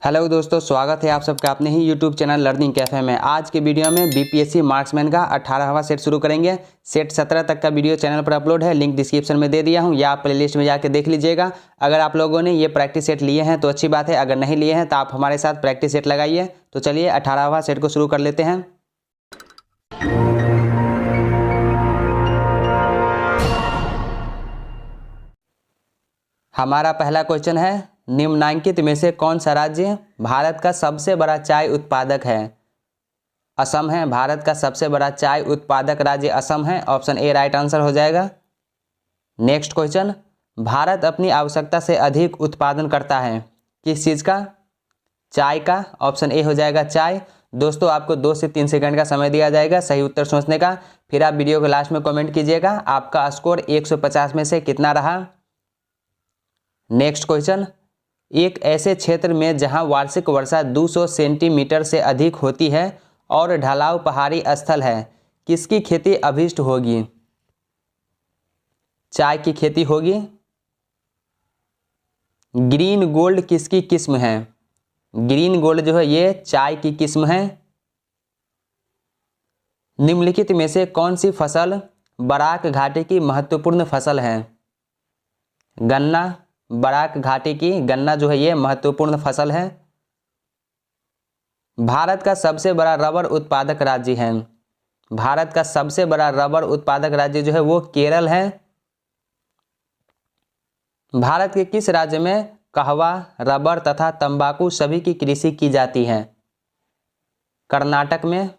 Hello दोस्तों, स्वागत है आप सबका अपने ही यूट्यूब चैनल लर्निंग कैफे में। आज के वीडियो में बीपीएससी मार्क्समैन का 18वां सेट शुरू करेंगे। सेट 17 तक का वीडियो चैनल पर अपलोड है, लिंक डिस्क्रिप्शन में दे दिया हूं, या आप प्लेलिस्ट में जाकर देख लीजिएगा। अगर आप लोगों ने ये प्रैक्टिस सेट लिए हैं तो अच्छी बात है, अगर नहीं लिए हैं तो आप हमारे साथ प्रैक्टिस सेट लगाइए। तो चलिए 18वां सेट को शुरू कर लेते हैं। हमारा पहला क्वेश्चन है, निम्नलिखित में से कौन सा राज्य भारत का सबसे बड़ा चाय उत्पादक है? असम है। भारत का सबसे बड़ा चाय उत्पादक राज्य असम है। ऑप्शन ए राइट आंसर हो जाएगा। नेक्स्ट क्वेश्चन, भारत अपनी आवश्यकता से अधिक उत्पादन करता है किस चीज़ का? चाय का। ऑप्शन ए हो जाएगा चाय। दोस्तों आपको 2 से 3 सेकंड का समय दिया जाएगा सही उत्तर सोचने का। फिर आप वीडियो के लास्ट में कमेंट कीजिएगा आपका स्कोर 150 में से कितना रहा। नेक्स्ट क्वेश्चन, एक ऐसे क्षेत्र में जहां वार्षिक वर्षा 200 सेंटीमीटर से अधिक होती है और ढलाव पहाड़ी स्थल है, किसकी खेती अभीष्ट होगी? चाय की खेती होगी। ग्रीन गोल्ड किसकी किस्म है? ग्रीन गोल्ड जो है ये चाय की किस्म है। निम्नलिखित में से कौन सी फसल बराक घाटी की महत्वपूर्ण फसल है? गन्ना। बराक घाटी की गन्ना जो है ये महत्वपूर्ण फसल है। भारत का सबसे बड़ा रबर उत्पादक राज्य है। भारत का सबसे बड़ा रबर उत्पादक राज्य जो है वो केरल है। भारत के किस राज्य में कहवा, रबर तथा तंबाकू सभी की कृषि की जाती है? कर्नाटक में।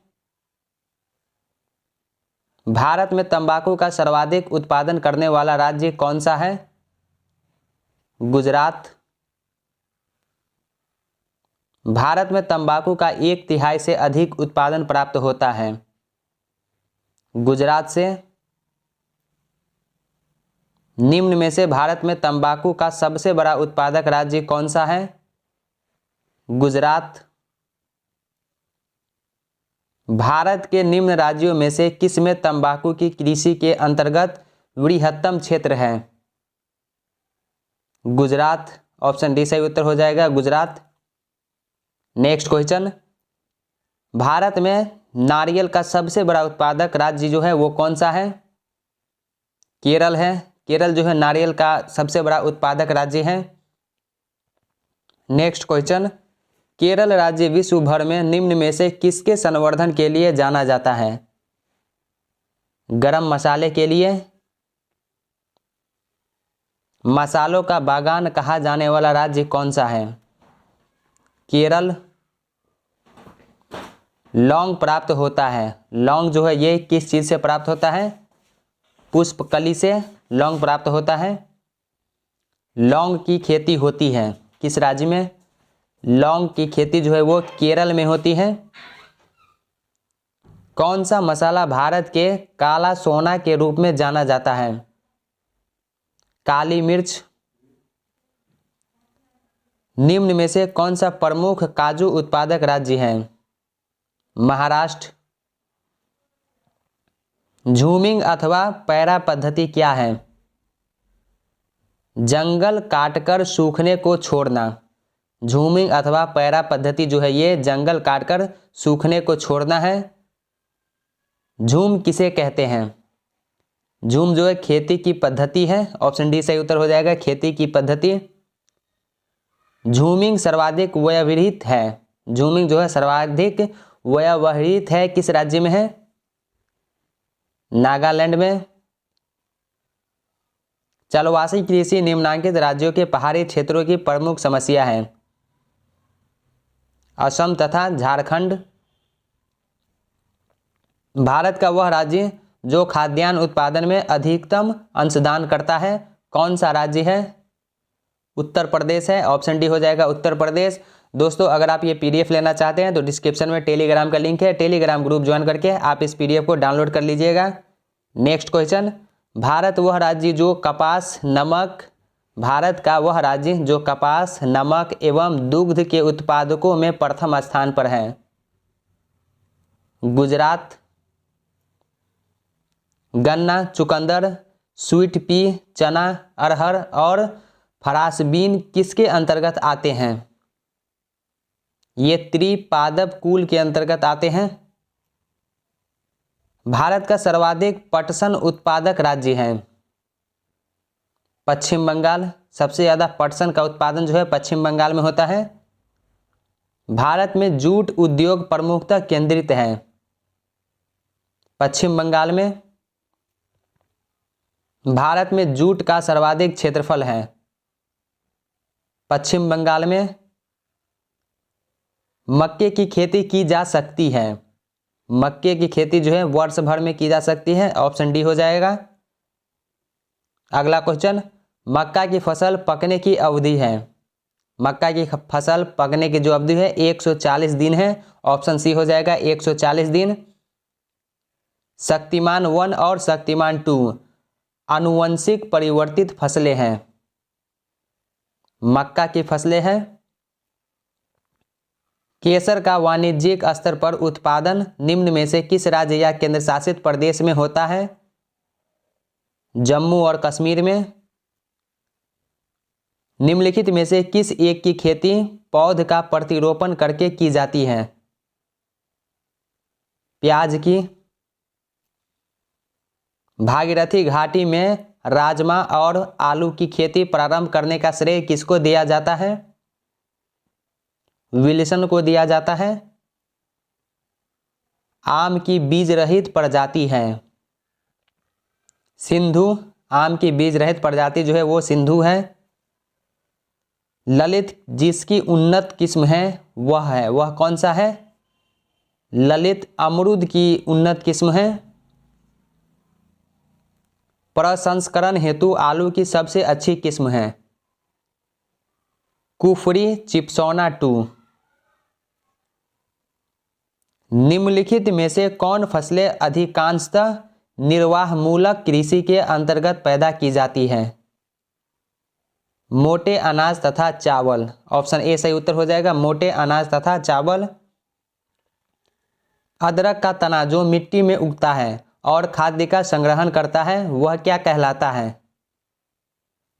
भारत में तंबाकू का सर्वाधिक उत्पादन करने वाला राज्य कौन सा है? गुजरात। भारत में तंबाकू का 1/3 से अधिक उत्पादन प्राप्त होता है गुजरात से। निम्न में से भारत में तंबाकू का सबसे बड़ा उत्पादक राज्य कौन सा है? गुजरात। भारत के निम्न राज्यों में से किस में तंबाकू की कृषि के अंतर्गत वृहत्तम क्षेत्र है? गुजरात। ऑप्शन डी सही उत्तर हो जाएगा, गुजरात। नेक्स्ट क्वेश्चन, भारत में नारियल का सबसे बड़ा उत्पादक राज्य जो है वो कौन सा है? केरल है। केरल जो है नारियल का सबसे बड़ा उत्पादक राज्य है। नेक्स्ट क्वेश्चन, केरल राज्य विश्व भर में निम्न में से किसके संवर्धन के लिए जाना जाता है? गरम मसाले के लिए। मसालों का बागान कहा जाने वाला राज्य कौन सा है? केरल। लौंग प्राप्त होता है। लौंग जो है ये किस चीज़ से प्राप्त होता है? पुष्पकली से लौंग प्राप्त होता है। लौंग की खेती होती है किस राज्य में? लौंग की खेती जो है वो केरल में होती है। कौन सा मसाला भारत के काला सोना के रूप में जाना जाता है? काली मिर्च। निम्न में से कौन सा प्रमुख काजू उत्पादक राज्य है? महाराष्ट्र। झूमिंग अथवा पैरा पद्धति क्या है? जंगल काटकर सूखने को छोड़ना। झूमिंग अथवा पैरा पद्धति जो है ये जंगल काटकर सूखने को छोड़ना है। झूम किसे कहते हैं? झूम जो है खेती की पद्धति है। ऑप्शन डी सही उत्तर हो जाएगा, खेती की पद्धति। झूमिंग सर्वाधिक व्यवहृत है। झूमिंग जो है सर्वाधिक व्यवहृत है किस राज्य में है? नागालैंड में। चलवासी कृषि निम्नलिखित राज्यों के पहाड़ी क्षेत्रों की प्रमुख समस्या है। असम तथा झारखंड। भारत का वह राज्य जो खाद्यान्न उत्पादन में अधिकतम अंशदान करता है कौन सा राज्य है? उत्तर प्रदेश है। ऑप्शन डी हो जाएगा, उत्तर प्रदेश। दोस्तों अगर आप ये पीडीएफ लेना चाहते हैं तो डिस्क्रिप्शन में टेलीग्राम का लिंक है, टेलीग्राम ग्रुप ज्वाइन करके आप इस पीडीएफ को डाउनलोड कर लीजिएगा। नेक्स्ट क्वेश्चन, भारत वह राज्य जो कपास, नमक भारत का वह राज्य जो कपास, नमक एवं दुग्ध के उत्पादकों में प्रथम स्थान पर है। गुजरात। गन्ना, चुकंदर, स्वीट पी, चना, अरहर और फरासबीन किसके अंतर्गत आते हैं? ये त्रिपादप कुल के अंतर्गत आते हैं। भारत का सर्वाधिक पटसन उत्पादक राज्य है पश्चिम बंगाल। सबसे ज़्यादा पटसन का उत्पादन जो है पश्चिम बंगाल में होता है। भारत में जूट उद्योग प्रमुखतः केंद्रित है पश्चिम बंगाल में। भारत में जूट का सर्वाधिक क्षेत्रफल है पश्चिम बंगाल में। मक्के की खेती की जा सकती है। मक्के की खेती जो है वर्ष भर में की जा सकती है, ऑप्शन डी हो जाएगा। अगला क्वेश्चन, मक्का की फसल पकने की अवधि है। मक्का की फसल पकने की जो अवधि है 140 दिन है, ऑप्शन सी हो जाएगा 140 दिन। शक्तिमान 1 और शक्तिमान 2 आनुवंशिक परिवर्तित फसलें हैं। मक्का की फसलें हैं। केसर का वाणिज्यिक स्तर पर उत्पादन निम्न में से किस राज्य या केंद्र शासित प्रदेश में होता है? जम्मू और कश्मीर में। निम्नलिखित में से किस एक की खेती पौध का प्रतिरोपण करके की जाती है? प्याज की। भागीरथी घाटी में राजमा और आलू की खेती प्रारंभ करने का श्रेय किसको दिया जाता है? विल्सन को दिया जाता है। आम की बीज रहित प्रजाति है सिंधु। आम की बीज रहित प्रजाति जो है वो सिंधु है। ललित जिसकी उन्नत किस्म है वह कौन सा है? ललित अमरूद की उन्नत किस्म है। प्रसंस्करण हेतु आलू की सबसे अच्छी किस्म है कुफरी चिप्सोना 2। निम्नलिखित में से कौन फसलें अधिकांशतः निर्वाहमूलक कृषि के अंतर्गत पैदा की जाती हैं? मोटे अनाज तथा चावल। ऑप्शन ए सही उत्तर हो जाएगा, मोटे अनाज तथा चावल। अदरक का तना जो मिट्टी में उगता है और खाद्य का संग्रहण करता है वह क्या कहलाता है?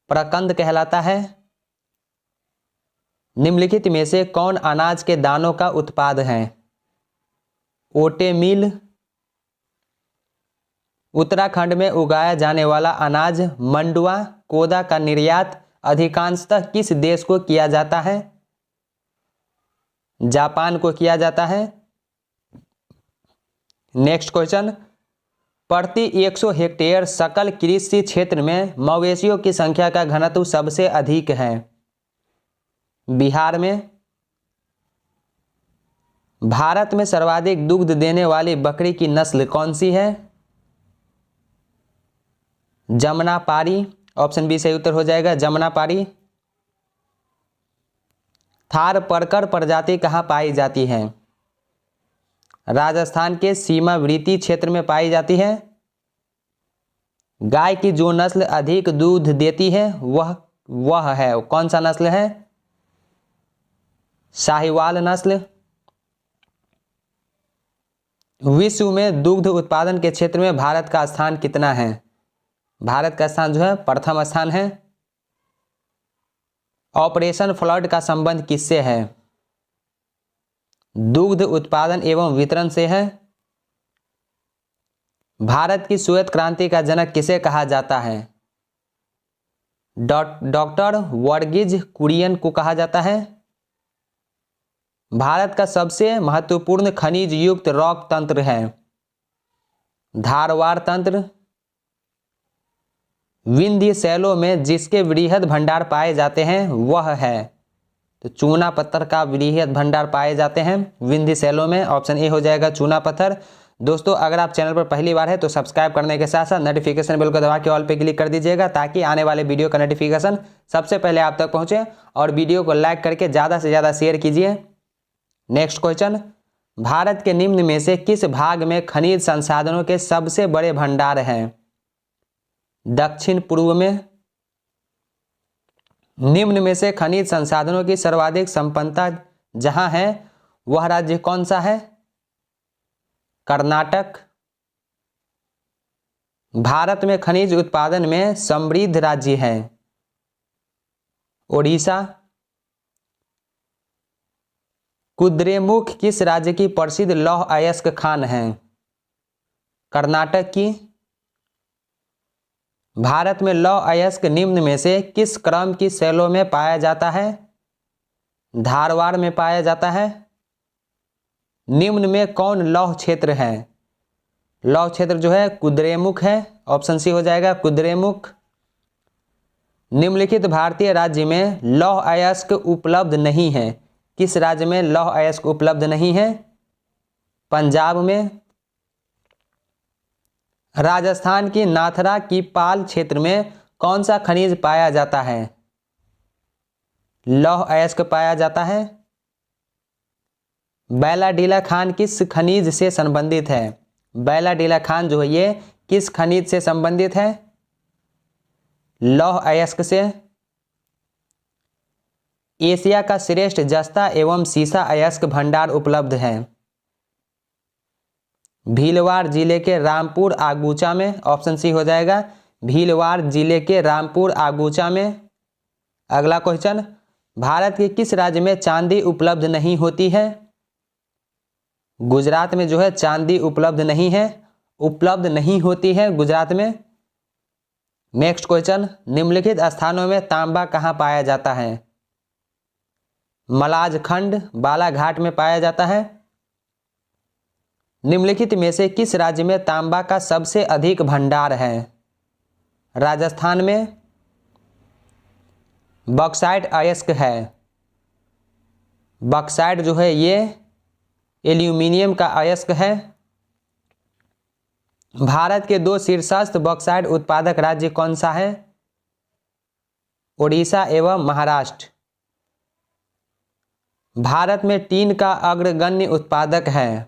प्रकंद कहलाता है। निम्नलिखित में से कौन अनाज के दानों का उत्पाद है? ओटेमील। उत्तराखंड में उगाया जाने वाला अनाज मंडुआ कोदा का निर्यात अधिकांशतः किस देश को किया जाता है? जापान को किया जाता है। नेक्स्ट क्वेश्चन, प्रति 100 हेक्टेयर सकल कृषि क्षेत्र में मवेशियों की संख्या का घनत्व सबसे अधिक है? बिहार में। भारत में सर्वाधिक दुग्ध देने वाली बकरी की नस्ल कौन सी है? जमनापारी। ऑप्शन बी सही उत्तर हो जाएगा, जमनापारी। थारपरकर प्रजाति कहाँ पाई जाती है? राजस्थान के सीमावर्ती क्षेत्र में पाई जाती है। गाय की जो नस्ल अधिक दूध देती है वह है कौन सा नस्ल है? साहिवाल नस्ल। विश्व में दुग्ध उत्पादन के क्षेत्र में भारत का स्थान कितना है? भारत का स्थान जो है प्रथम स्थान है। ऑपरेशन फ्लड का संबंध किससे है? दुग्ध उत्पादन एवं वितरण से है। भारत की श्वेत क्रांति का जनक किसे कहा जाता है? डॉक्टर वर्गीज कुरियन को कहा जाता है। भारत का सबसे महत्वपूर्ण खनिज युक्त रॉक तंत्र है धारवाड़ तंत्र। विंध्य शैलों में जिसके वृहद भंडार पाए जाते हैं वह है, तो चूना पत्थर का वृहद भंडार पाए जाते हैं विंध्य शैलों में। ऑप्शन ए हो जाएगा चूना पत्थर। दोस्तों अगर आप चैनल पर पहली बार है तो सब्सक्राइब करने के साथ साथ नोटिफिकेशन बेल को दबा के ऑल पे क्लिक कर दीजिएगा ताकि आने वाले वीडियो का नोटिफिकेशन सबसे पहले आप तक पहुंचे, और वीडियो को लाइक करके ज़्यादा से ज़्यादा शेयर कीजिए। नेक्स्ट क्वेश्चन, भारत के निम्न में से किस भाग में खनिज संसाधनों के सबसे बड़े भंडार हैं? दक्षिण पूर्व में। निम्न में से खनिज संसाधनों की सर्वाधिक संपन्नता जहां है वह राज्य कौन सा है? कर्नाटक। भारत में खनिज उत्पादन में समृद्ध राज्य है ओडिशा। कुद्रेमुख किस राज्य की प्रसिद्ध लौह अयस्क खान है? कर्नाटक की। भारत में लौह अयस्क निम्न में से किस क्रम की शैलों में पाया जाता है? धारवाड़ में पाया जाता है। निम्न में कौन लौह क्षेत्र है? लौह क्षेत्र जो है कुद्रेमुख है, ऑप्शन सी हो जाएगा कुद्रेमुख। निम्नलिखित भारतीय राज्य में लौह अयस्क उपलब्ध नहीं है। किस राज्य में लौह अयस्क उपलब्ध नहीं है? पंजाब में। राजस्थान की नाथरा की पाल क्षेत्र में कौन सा खनिज पाया जाता है? लौह अयस्क पाया जाता है। बैलाडीला खान किस खनिज से संबंधित है? बैलाडीला खान जो है ये किस खनिज से संबंधित है? लौह अयस्क से। एशिया का श्रेष्ठ जस्ता एवं सीसा अयस्क भंडार उपलब्ध है। भीलवाड़ जिले के रामपुर आगूचा में, ऑप्शन सी हो जाएगा भीलवाड़ जिले के रामपुर आगूचा में। अगला क्वेश्चन, भारत के किस राज्य में चांदी उपलब्ध नहीं होती है? गुजरात में जो है चांदी उपलब्ध नहीं है, उपलब्ध नहीं होती है गुजरात में। नेक्स्ट क्वेश्चन, निम्नलिखित स्थानों में तांबा कहाँ पाया जाता है? मलाजखंड बालाघाट में पाया जाता है। निम्नलिखित में से किस राज्य में तांबा का सबसे अधिक भंडार है? राजस्थान में। बॉक्साइट अयस्क है। बॉक्साइट जो है ये एल्यूमिनियम का अयस्क है। भारत के दो शीर्षस्थ बॉक्साइट उत्पादक राज्य कौन सा है? ओडिशा एवं महाराष्ट्र। भारत में टीन का अग्रगण्य उत्पादक है।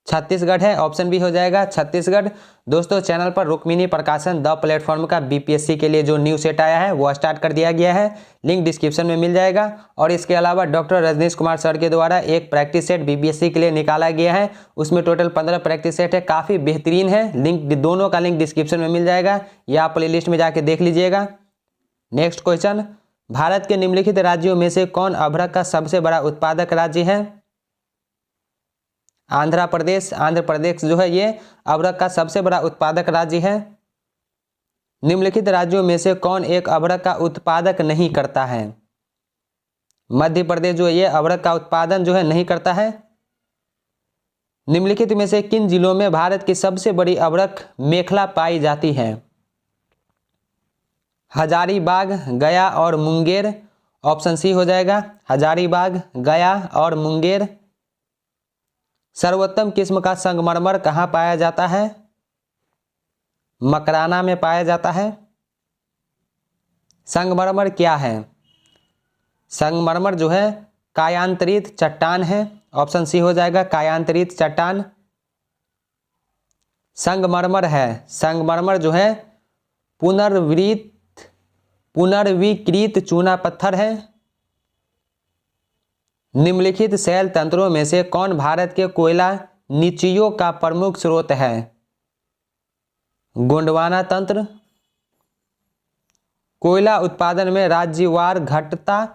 छत्तीसगढ़ है, ऑप्शन बी हो जाएगा छत्तीसगढ़। दोस्तों चैनल पर रुक्मिणी प्रकाशन द प्लेटफॉर्म का बीपीएससी के लिए जो न्यू सेट आया है वो स्टार्ट कर दिया गया है, लिंक डिस्क्रिप्शन में मिल जाएगा। और इसके अलावा डॉक्टर रजनीश कुमार सर के द्वारा एक प्रैक्टिस सेट बीपीएससी के लिए निकाला गया है, उसमें टोटल 15 प्रैक्टिस सेट है, काफ़ी बेहतरीन है। लिंक दोनों का लिंक डिस्क्रिप्शन में मिल जाएगा, या आप प्ले लिस्ट में जाके देख लीजिएगा। नेक्स्ट क्वेश्चन, भारत के निम्नलिखित राज्यों में से कौन अभ्रक का सबसे बड़ा उत्पादक राज्य है? आंध्र प्रदेश। आंध्र प्रदेश जो है ये अभ्रक का सबसे बड़ा उत्पादक राज्य है। निम्नलिखित राज्यों में से कौन एक अभ्रक का उत्पादक नहीं करता है? मध्य प्रदेश जो है ये अभ्रक का उत्पादन जो है नहीं करता है। निम्नलिखित में से किन जिलों में भारत की सबसे बड़ी अभ्रक मेखला पाई जाती है? हजारीबाग, गया और मुंगेर। ऑप्शन सी हो जाएगा हजारीबाग, गया और मुंगेर। सर्वोत्तम किस्म का संगमरमर कहाँ पाया जाता है? मकराना में पाया जाता है। संगमरमर क्या है? संगमरमर जो है कायांतरित चट्टान है, ऑप्शन सी हो जाएगा कायांतरित चट्टान। संगमरमर है, संगमरमर जो है पुनर्विकृत चूना पत्थर है। निम्नलिखित शैल तंत्रों में से कौन भारत के कोयला निचियों का प्रमुख स्रोत है? गोंडवाना तंत्र। कोयला उत्पादन में राज्यवार घटता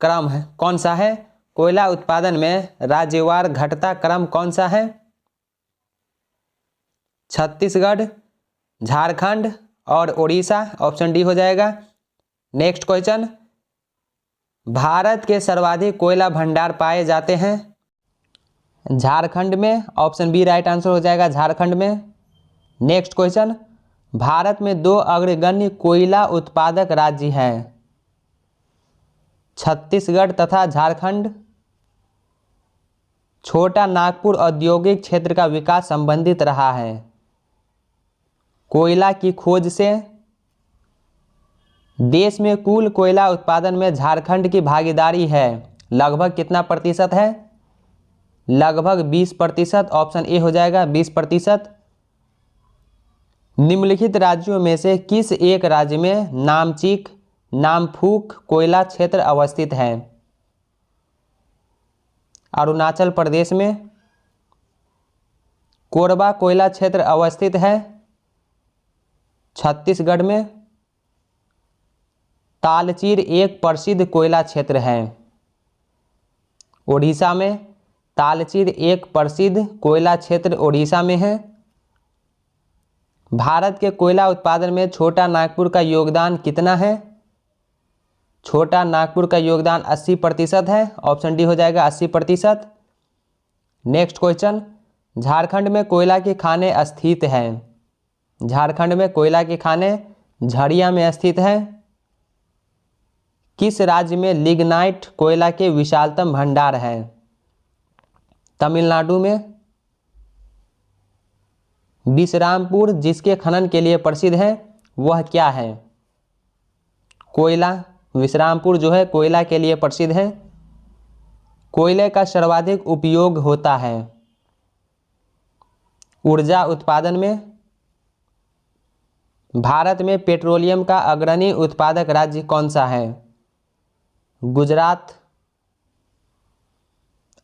क्रम है कौन सा है? कोयला उत्पादन में राज्यवार घटता क्रम कौन सा है? छत्तीसगढ़, झारखंड और उड़ीसा, ऑप्शन डी हो जाएगा। नेक्स्ट क्वेश्चन, भारत के सर्वाधिक कोयला भंडार पाए जाते हैं झारखंड में, ऑप्शन बी राइट आंसर हो जाएगा झारखंड में। नेक्स्ट क्वेश्चन, भारत में दो अग्रगण्य कोयला उत्पादक राज्य हैं छत्तीसगढ़ तथा झारखंड। छोटा नागपुर औद्योगिक क्षेत्र का विकास संबंधित रहा है कोयला की खोज से। देश में कुल कोयला उत्पादन में झारखंड की भागीदारी है लगभग कितना प्रतिशत है? लगभग 20%, ऑप्शन ए हो जाएगा 20%। निम्नलिखित राज्यों में से किस एक राज्य में नामचीक नामफूक कोयला क्षेत्र अवस्थित है? अरुणाचल प्रदेश में। कोरबा कोयला क्षेत्र अवस्थित है छत्तीसगढ़ में। तालचीर एक प्रसिद्ध कोयला क्षेत्र है ओडिशा में। तालचेर एक प्रसिद्ध कोयला क्षेत्र ओडिशा में है। भारत के कोयला उत्पादन में छोटा नागपुर का योगदान कितना है? छोटा नागपुर का योगदान 80% है। ऑप्शन डी हो जाएगा 80%। नेक्स्ट क्वेश्चन, झारखंड में कोयला की खानें स्थित हैं। झारखंड में कोयला की खानें झरिया में स्थित है। किस राज्य में लिग्नाइट कोयला के विशालतम भंडार हैं? तमिलनाडु में। विश्रामपुर जिसके खनन के लिए प्रसिद्ध है वह क्या है? कोयला। विश्रामपुर जो है कोयला के लिए प्रसिद्ध है। कोयले का सर्वाधिक उपयोग होता है ऊर्जा उत्पादन में। भारत में पेट्रोलियम का अग्रणी उत्पादक राज्य कौन सा है? गुजरात।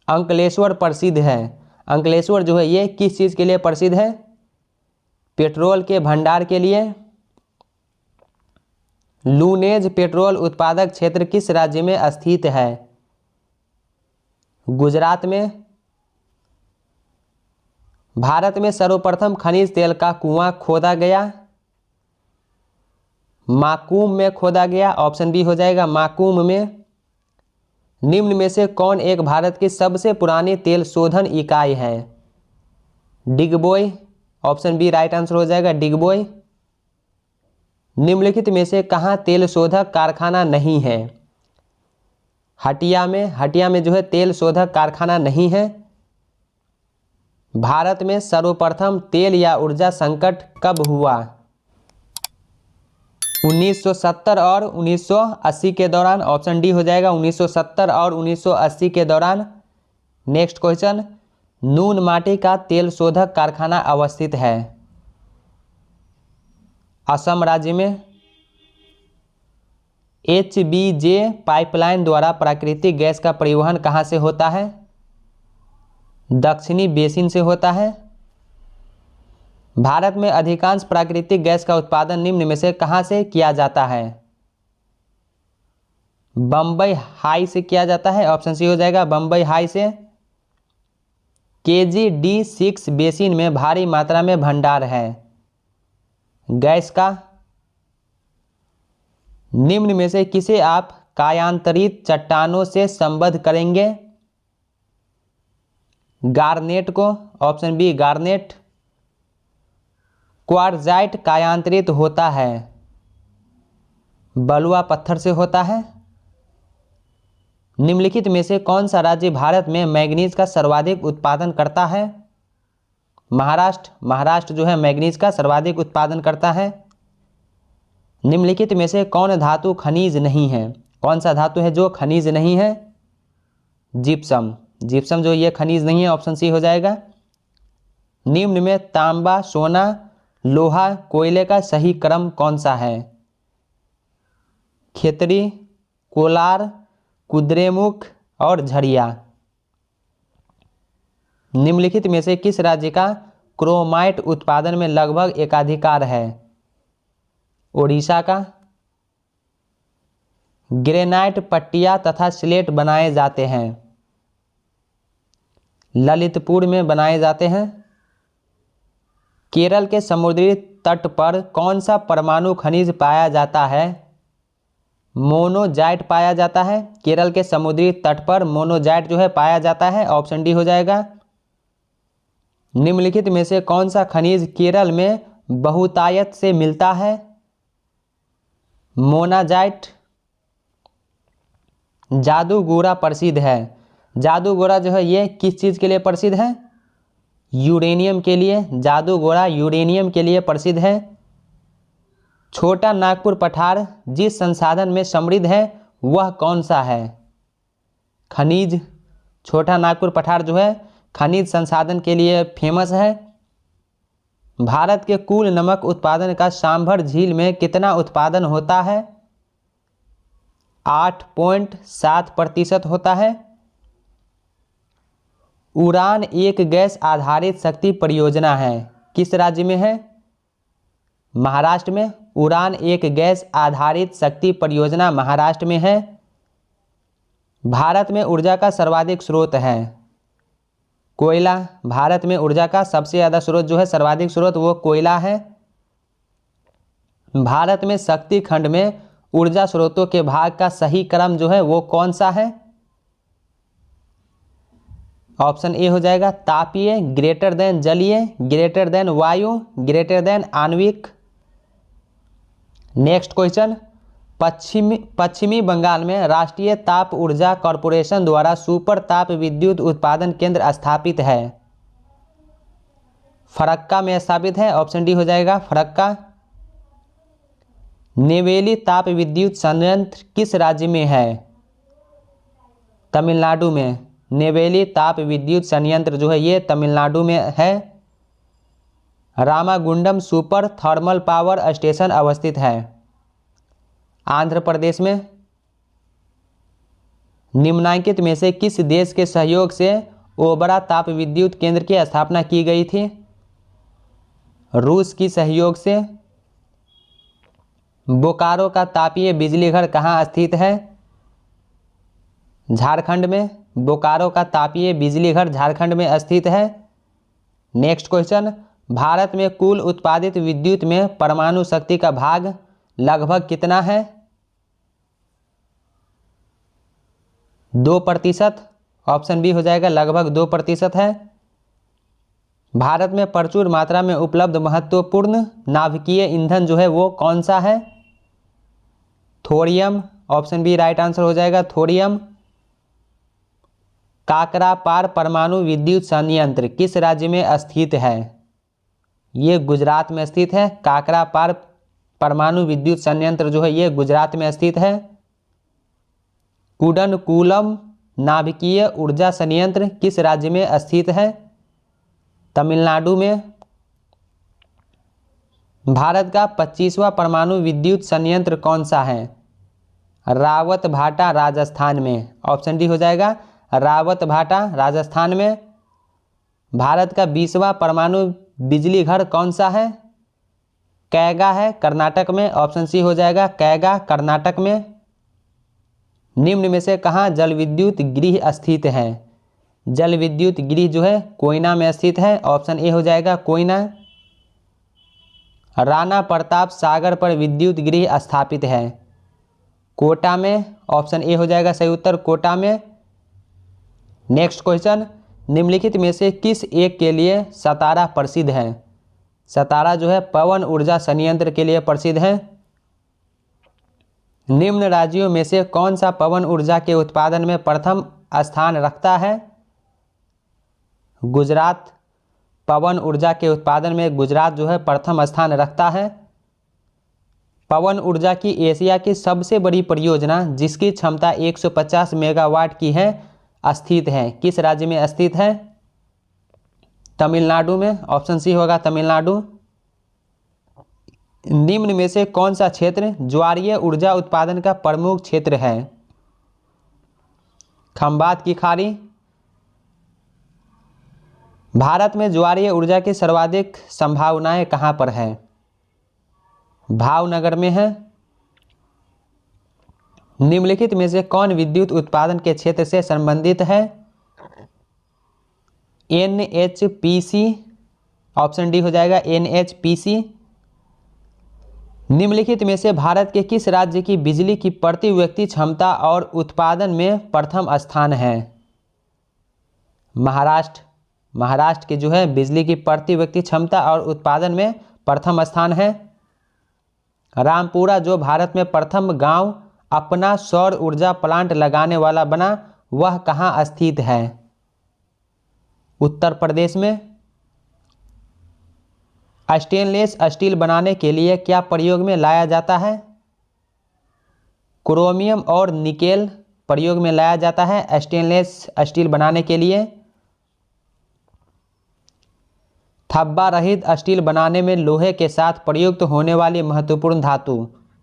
अंकलेश्वर प्रसिद्ध है। अंकलेश्वर जो है ये किस चीज़ के लिए प्रसिद्ध है? पेट्रोल के भंडार के लिए। लूनेज पेट्रोल उत्पादक क्षेत्र किस राज्य में स्थित है? गुजरात में। भारत में सर्वप्रथम खनिज तेल का कुआं खोदा गया? माकूम में खोदा गया। ऑप्शन बी हो जाएगा माकूम में। निम्न में से कौन एक भारत की सबसे पुरानी तेल शोधन इकाई है? Digboi. Option B right answer हो जाएगा डिगबोई। निम्नलिखित में से कहाँ तेल शोधक कारखाना नहीं है? हटिया में। हटिया में जो है तेल शोधक कारखाना नहीं है। भारत में सर्वप्रथम तेल या ऊर्जा संकट कब हुआ? 1970 और 1980 के दौरान। ऑप्शन डी हो जाएगा 1970 और 1980 के दौरान। नेक्स्ट क्वेश्चन, नून माटी का तेल शोधक कारखाना अवस्थित है? असम राज्य में। HBJ पाइपलाइन द्वारा प्राकृतिक गैस का परिवहन कहाँ से होता है? दक्षिणी बेसिन से होता है। भारत में अधिकांश प्राकृतिक गैस का उत्पादन निम्न में से कहाँ से किया जाता है? बम्बई हाई से किया जाता है। ऑप्शन सी हो जाएगा बम्बई हाई से। KG-D6 बेसिन में भारी मात्रा में भंडार है गैस का। निम्न में से किसे आप कायांतरित चट्टानों से संबद्ध करेंगे? गार्नेट को। Option B garnet. क्वार्जाइट कायांतरित होता है बलुआ पत्थर से होता है। निम्नलिखित में से कौन सा राज्य भारत में मैंगनीज का सर्वाधिक उत्पादन करता है? महाराष्ट्र। महाराष्ट्र जो है मैंगनीज का सर्वाधिक उत्पादन करता है। निम्नलिखित में से कौन धातु खनिज नहीं है? कौन सा धातु है जो खनिज नहीं है? जिप्सम। जिप्सम जो ये खनिज नहीं है। ऑप्शन सी हो जाएगा। निम्न में तांबा, सोना, लोहा, कोयले का सही क्रम कौन सा है? खेतरी, कोलार, कुद्रेमुख और झरिया। निम्नलिखित में से किस राज्य का क्रोमाइट उत्पादन में लगभग एकाधिकार है? ओडिशा का। ग्रेनाइट पट्टियाँ तथा स्लेट बनाए जाते हैं? ललितपुर में बनाए जाते हैं। केरल के समुद्री तट पर कौन सा परमाणु खनिज पाया जाता है? मोनोजाइट पाया जाता है। केरल के समुद्री तट पर मोनोजाइट जो है पाया जाता है। ऑप्शन डी हो जाएगा। निम्नलिखित में से कौन सा खनिज केरल में बहुतायत से मिलता है? मोनाजाइट। जादूगोरा प्रसिद्ध है। जादूगोरा जो है ये किस चीज़ के लिए प्रसिद्ध है? यूरेनियम के लिए। जादूगोरा यूरेनियम के लिए प्रसिद्ध है। छोटा नागपुर पठार जिस संसाधन में समृद्ध है वह कौन सा है? खनिज। छोटा नागपुर पठार जो है खनिज संसाधन के लिए फेमस है। भारत के कुल नमक उत्पादन का सांभर झील में कितना उत्पादन होता है? 8.7% होता है। उड़ान एक गैस आधारित शक्ति परियोजना है, किस राज्य में है? महाराष्ट्र में। उड़ान एक गैस आधारित शक्ति परियोजना महाराष्ट्र में है। भारत में ऊर्जा का सर्वाधिक स्रोत है कोयला। भारत में ऊर्जा का सबसे ज़्यादा स्रोत जो है, सर्वाधिक स्रोत, वो कोयला है। भारत में शक्ति खंड में ऊर्जा स्रोतों के भाग का सही क्रम जो है वो कौन सा है? ऑप्शन ए हो जाएगा तापीय, ग्रेटर देन जलीय, ग्रेटर देन वायु, ग्रेटर देन आणविक। नेक्स्ट क्वेश्चन, पश्चिमी बंगाल में राष्ट्रीय ताप ऊर्जा कॉरपोरेशन द्वारा सुपर ताप विद्युत उत्पादन केंद्र स्थापित है। फरक्का में स्थापित है। ऑप्शन डी हो जाएगा फरक्का। नेवेली ताप विद्युत संयंत्र किस राज्य में है? तमिलनाडु में। नेवेली ताप विद्युत संयंत्र जो है ये तमिलनाडु में है। Ramagundam super thermal power station अवस्थित है आंध्र प्रदेश में। निम्नलिखित में से किस देश के सहयोग से ओबरा ताप विद्युत केंद्र की स्थापना की गई थी? रूस की सहयोग से। बोकारो का तापीय बिजली घर कहाँ स्थित है? झारखंड में। बोकारो का तापीय बिजली घर झारखंड में स्थित है। नेक्स्ट क्वेश्चन, भारत में कुल उत्पादित विद्युत में परमाणु शक्ति का भाग लगभग कितना है? 2%। ऑप्शन बी हो जाएगा लगभग 2% है। भारत में प्रचुर मात्रा में उपलब्ध महत्वपूर्ण नाभिकीय ईंधन जो है वो कौन सा है? Thorium. Option B right answer हो जाएगा थोरियम। काकरापार परमाणु विद्युत संयंत्र किस राज्य में स्थित है? ये गुजरात में स्थित है। काकरापार परमाणु विद्युत संयंत्र जो है ये गुजरात में स्थित है। कुडनकुलम नाभिकीय ऊर्जा संयंत्र किस राज्य में स्थित है? तमिलनाडु में। भारत का 25वां परमाणु विद्युत संयंत्र कौन सा है? रावतभाटा राजस्थान में। ऑप्शन डी हो जाएगा रावतभाटा राजस्थान में। भारत का 20वां परमाणु बिजली घर कौन सा है? कैगा है कर्नाटक में। ऑप्शन सी हो जाएगा कैगा कर्नाटक में। निम्न में से कहाँ जल विद्युत गृह स्थित है? जल विद्युत गृह जो है कोयना में स्थित है। ऑप्शन ए हो जाएगा कोयना। राणा प्रताप सागर पर विद्युत गृह स्थापित है कोटा में। ऑप्शन ए हो जाएगा सही उत्तर कोटा में। नेक्स्ट क्वेश्चन, निम्नलिखित में से किस एक के लिए सतारा प्रसिद्ध है? सतारा जो है पवन ऊर्जा संयंत्र के लिए प्रसिद्ध है। निम्न राज्यों में से कौन सा पवन ऊर्जा के उत्पादन में प्रथम स्थान रखता है? गुजरात। पवन ऊर्जा के उत्पादन में गुजरात जो है प्रथम स्थान रखता है। पवन ऊर्जा की एशिया की सबसे बड़ी परियोजना जिसकी क्षमता 150 मेगावाट की है स्थित है किस राज्य में स्थित है? तमिलनाडु में। ऑप्शन सी होगा तमिलनाडु। निम्न में से कौन सा क्षेत्र ज्वारीय ऊर्जा उत्पादन का प्रमुख क्षेत्र है? खंबात की खाड़ी। भारत में ज्वारीय ऊर्जा की सर्वाधिक संभावनाएं कहां पर है? भावनगर में है। निम्नलिखित में से कौन विद्युत उत्पादन के क्षेत्र से संबंधित है? NHPC। ऑप्शन डी हो जाएगा NHPC। निम्नलिखित में से भारत के किस राज्य की बिजली की प्रति व्यक्ति क्षमता और उत्पादन में प्रथम स्थान है? महाराष्ट्र। महाराष्ट्र की जो है बिजली की प्रति व्यक्ति क्षमता और उत्पादन में प्रथम स्थान है। रामपुरा जो भारत में प्रथम गांव अपना सौर ऊर्जा प्लांट लगाने वाला बना वह कहाँ स्थित है? उत्तर प्रदेश में। स्टेनलेस स्टील बनाने के लिए क्या प्रयोग में लाया जाता है? क्रोमियम और निकेल प्रयोग में लाया जाता है स्टेनलेस स्टील बनाने के लिए। थब्बा रहित स्टील बनाने में लोहे के साथ प्रयुक्त होने वाली महत्वपूर्ण धातु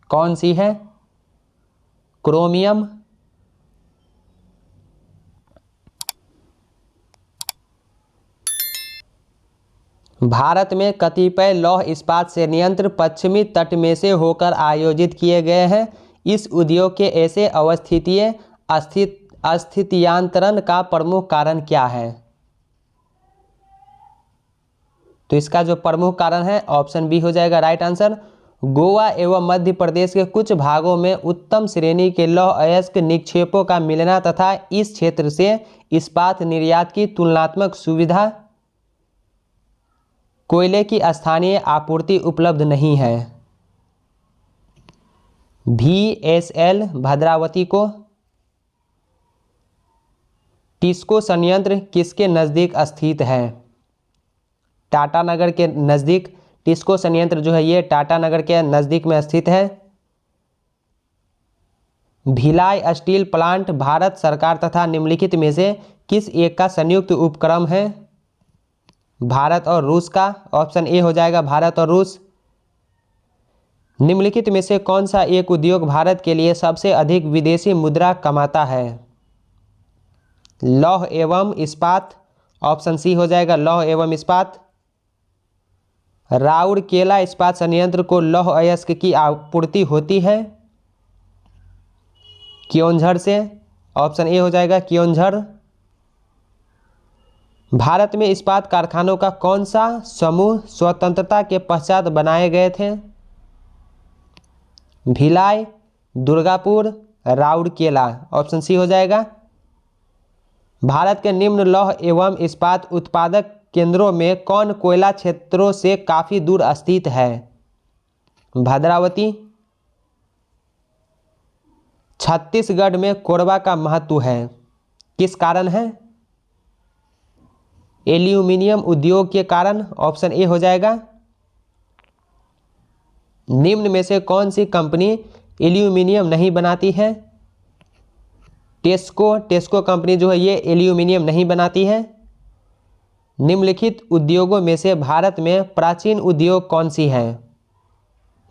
कौन सी है? क्रोमियम। भारत में कतिपय लौह इस्पात संयंत्र पश्चिमी तट में से होकर आयोजित किए गए हैं। इस उद्योग के ऐसे अस्थित्यांतरण का प्रमुख कारण क्या है? तो इसका जो प्रमुख कारण है ऑप्शन बी हो जाएगा राइट आंसर। गोवा एवं मध्य प्रदेश के कुछ भागों में उत्तम श्रेणी के लौह अयस्क निक्षेपों का मिलना तथा इस क्षेत्र से इस्पात निर्यात की तुलनात्मक सुविधा कोयले की स्थानीय आपूर्ति उपलब्ध नहीं है। VSL भद्रावती को टिस्को संयंत्र किसके नज़दीक स्थित है? टाटानगर के नज़दीक टिस्को संयंत्र जो है ये टाटानगर के नज़दीक में स्थित है। भिलाई स्टील प्लांट भारत सरकार तथा निम्नलिखित में से किस एक का संयुक्त उपक्रम है? भारत और रूस का। ऑप्शन ए हो जाएगा भारत और रूस। निम्नलिखित में से कौन सा एक उद्योग भारत के लिए सबसे अधिक विदेशी मुद्रा कमाता है? लौह एवं इस्पात। ऑप्शन सी हो जाएगा लौह एवं इस्पात। राउरकेला इस्पात संयंत्र को लौह अयस्क की आपूर्ति होती है क्योंझर से। ऑप्शन ए हो जाएगा क्योंझर। भारत में इस्पात कारखानों का कौन सा समूह स्वतंत्रता के पश्चात बनाए गए थे? भिलाई, दुर्गापुर, राउरकेला। ऑप्शन सी हो जाएगा। भारत के निम्न लौह एवं इस्पात उत्पादक केंद्रों में कौन कोयला क्षेत्रों से काफी दूर स्थित है? भद्रावती। छत्तीसगढ़ में कोरबा का महत्व है, किस कारण है? एल्यूमिनियम उद्योग के कारण। ऑप्शन ए हो जाएगा। निम्न में से कौन सी कंपनी एल्यूमिनियम नहीं बनाती है? टेस्को कंपनी जो है ये एल्यूमिनियम नहीं बनाती है। निम्नलिखित उद्योगों में से भारत में प्राचीन उद्योग कौन सी है?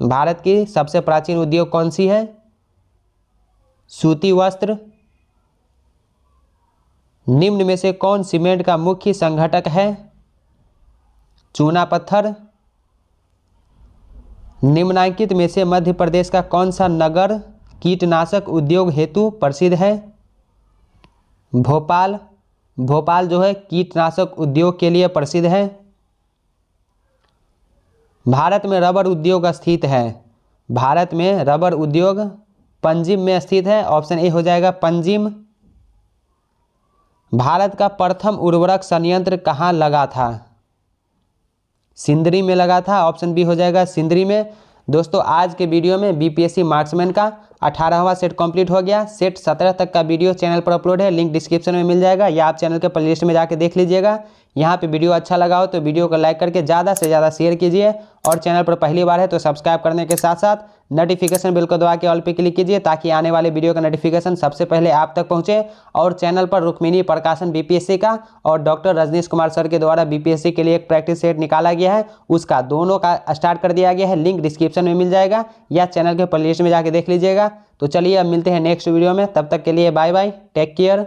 भारत की सबसे प्राचीन उद्योग कौन सी है? सूती वस्त्र। निम्न में से कौन सीमेंट का मुख्य संघटक है? चूना पत्थर। निम्नलिखित में से मध्य प्रदेश का कौन सा नगर कीटनाशक उद्योग हेतु प्रसिद्ध है? भोपाल। भोपाल जो है कीटनाशक उद्योग के लिए प्रसिद्ध है। भारत में रबर उद्योग स्थित है। भारत में रबर उद्योग पंजिम में स्थित है। ऑप्शन ए हो जाएगा पंजिम। भारत का प्रथम उर्वरक संयंत्र कहाँ लगा था? सिंदरी में लगा था। ऑप्शन बी हो जाएगा सिंदरी में। दोस्तों आज के वीडियो में बीपीएससी मार्क्समैन का 18वां सेट कंप्लीट हो गया। सेट 17 तक का वीडियो चैनल पर अपलोड है, लिंक डिस्क्रिप्शन में मिल जाएगा या आप चैनल के प्लेलिस्ट में जाके देख लीजिएगा। यहाँ पे वीडियो अच्छा लगा हो तो वीडियो को लाइक करके ज़्यादा से ज़्यादा शेयर कीजिए और चैनल पर पहली बार है तो सब्सक्राइब करने के साथ साथ नोटिफिकेशन बिल को दबा के ऑल पे क्लिक कीजिए ताकि आने वाले वीडियो का नोटिफिकेशन सबसे पहले आप तक पहुँचे। और चैनल पर रुक्मिणी प्रकाशन बीपीएससी का और डॉक्टर रजनीश कुमार सर के द्वारा बीपीएससी के लिए एक प्रैक्टिस सेट निकाला गया है, उसका दोनों का स्टार्ट कर दिया गया है, लिंक डिस्क्रिप्शन में मिल जाएगा या चैनल के प्लेलिस्ट में जाके देख लीजिएगा। तो चलिए अब मिलते हैं नेक्स्ट वीडियो में, तब तक के लिए बाय बाय, टेक केयर।